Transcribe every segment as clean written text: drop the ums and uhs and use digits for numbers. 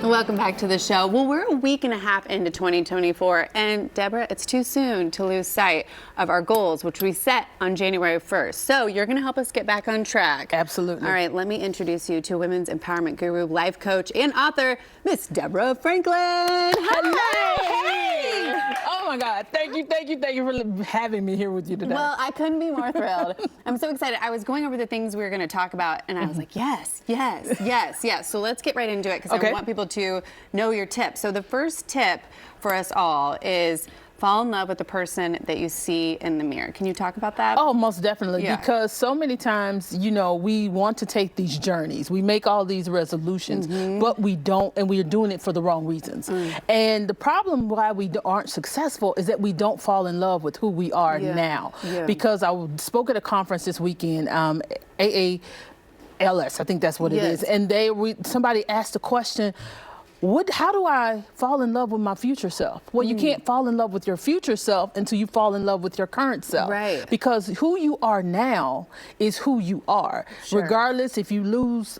Welcome back to the show. Well, we're a week and a half into 2024, and Deborah, it's too soon to lose sight of our goals, which we set on January 1st. So you're going to help us get back on track. Absolutely. All right, let me introduce you to women's empowerment guru, life coach, and author, Miss Deborah Franklin. Hello. Hey. Oh my God. Thank you for having me here with you today. Well, I couldn't be more thrilled. I'm so excited. I was going over the things we were going to talk about, and I was like, yes. So let's get right into it, because I want people to know your tips. So the first tip for us all is fall in love with the person that you see in the mirror. Can you talk about that? Oh, most definitely. Yeah. Because so many times, we want to take these journeys. We make all these resolutions, but we don't, and we are doing it for the wrong reasons. And the problem why we aren't successful is that we don't fall in love with who we are now. Because I spoke at a conference this weekend, ALS, I think that's what it is. And somebody asked the question, how do I fall in love with my future self? Well, you can't fall in love with your future self until you fall in love with your current self. Right. Because who you are now is who you are. Sure. Regardless if you lose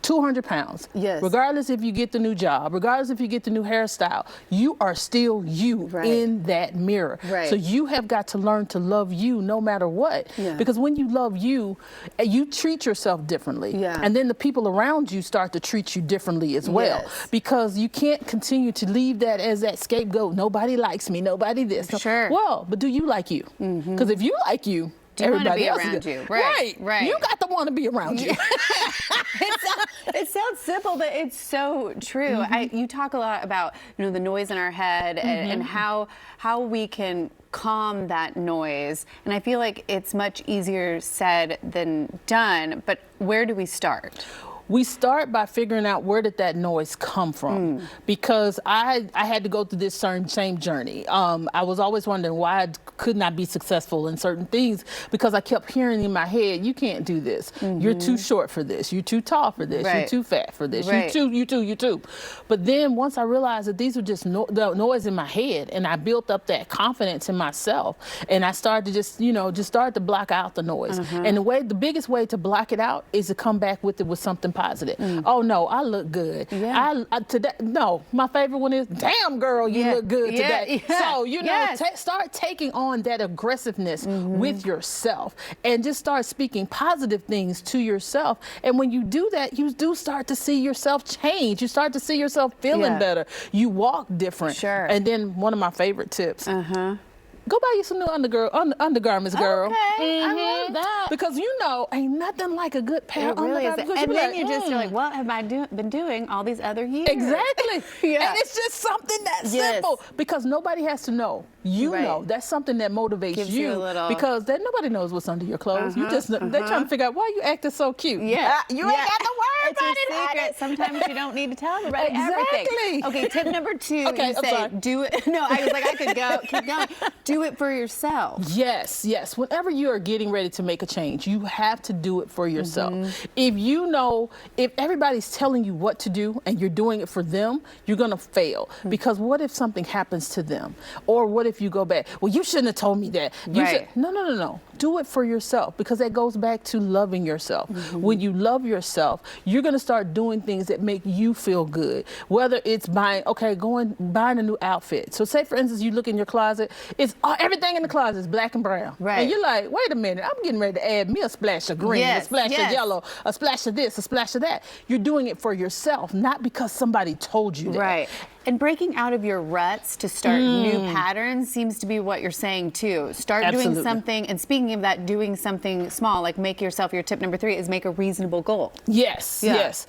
200 pounds, regardless if you get the new job, regardless if you get the new hairstyle, you are still you in that mirror. So you have got to learn to love you no matter what. Because when you love you, you treat yourself differently. And then the people around you start to treat you differently as well. Because you can't continue to leave that as that scapegoat. Nobody likes me, nobody this. Sure. Well, but do you like you? Because if you like you, everybody else around you. Right. You got to want to be around you. It sounds simple, but it's so true. You talk a lot about the noise in our head and how we can calm that noise. And I feel like it's much easier said than done. But where do we start? We start by figuring out where did that noise come from, because I had to go through this same journey. I was always wondering why I could not be successful in certain things, because I kept hearing in my head, you can't do this. You're too short for this. You're too tall for this. You're too fat for this. You too. But then once I realized that these were just the noise in my head, and I built up that confidence in myself, and I started to just start to block out the noise. And the biggest way to block it out is to come back with it with something positive. Oh no, I look good. Today, no, my favorite one is, damn girl, you look good today. So start taking on that aggressiveness with yourself, and just start speaking positive things to yourself. And when you do that, you do start to see yourself change. You start to see yourself feeling better. You walk different. And then one of my favorite tips. Go buy you some new undergarments, girl. Okay, I love that. Because ain't nothing like a good pair of undergarments. And then you're like, what have I been doing all these other years? Exactly. And it's just something that simple. Because nobody has to know. You know. That's something that motivates Gives you a little... Because nobody knows what's under your clothes. You just they're trying to figure out why you acting so cute. You ain't got to worry about it. It's a secret. Sometimes you don't need to tell everybody everything. Okay, tip number 2. You say, do it. No, I was like, I could keep going. Do it for yourself. Yes. Whenever you are getting ready to make a change, you have to do it for yourself. If everybody's telling you what to do and you're doing it for them, you're going to fail. Because what if something happens to them? Or what if you go back, well, you shouldn't have told me that. No. Do it for yourself, because that goes back to loving yourself. When you love yourself, you're going to start doing things that make you feel good. Whether it's buying a new outfit. So say, for instance, you look in your closet, it's everything in the closet is black and brown. And you're like, wait a minute, I'm getting ready to add me a splash of green, a splash of yellow, a splash of this, a splash of that. You're doing it for yourself, not because somebody told you that. And breaking out of your ruts to start new patterns seems to be what you're saying too. Start doing something, and speaking of that, doing something small, like make yourself, your tip number 3 is make a reasonable goal. Yes. That's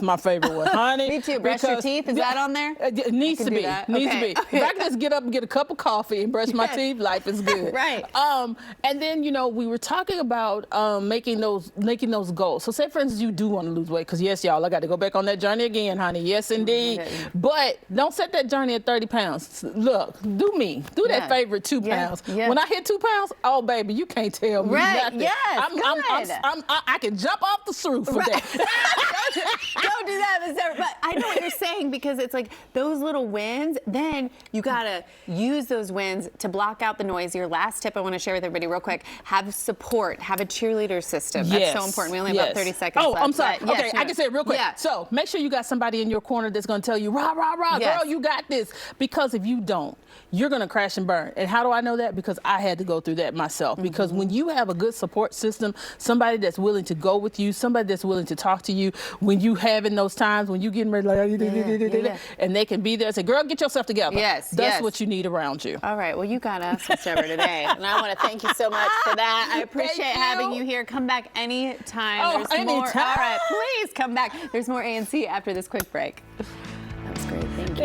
my favorite one, honey. Me too. Brush your teeth, is that on there? It needs to be. If I can just get up and get a cup of coffee and brush my teeth, life is good. And then, we were talking about making those goals. So say, for instance, you do want to lose weight, because yes, y'all, I got to go back on that journey again, honey. Yes, indeed. But don't set that journey at 30 pounds. Look, do me. Do that favorite 2 pounds. Yeah. When I hit 2 pounds, oh, baby, you can't tell me nothing. Yes, I can jump off the roof for that. Don't do that, Miss Deborah. But I know what you're saying, because it's like those little wins, then you gotta use those wins to block out the noise. Your last tip I want to share with everybody real quick: have support, have a cheerleader system. That's so important. We only have about 30 seconds left. I'm sorry. But Okay, I can say it real quick. Yeah. So make sure you got somebody in your corner that's gonna tell you, rah, rah, rah, girl, you got this. Because if you don't, you're gonna crash and burn. And how do I know that? Because I had to go through that myself. Because when you have a good support system, somebody that's willing to go with you, somebody that's willing to talk to you, when you having those times when you getting ready, like, and they can be there and say, girl, get yourself together. That's what you need around you. All right, well, you got us, Miss Deborah, today. And I want to thank you so much for that. I appreciate having you here. Come back anytime. Oh, There's more. anytime. All right, please come back. There's more ANC after this quick break. That was great. Thank you.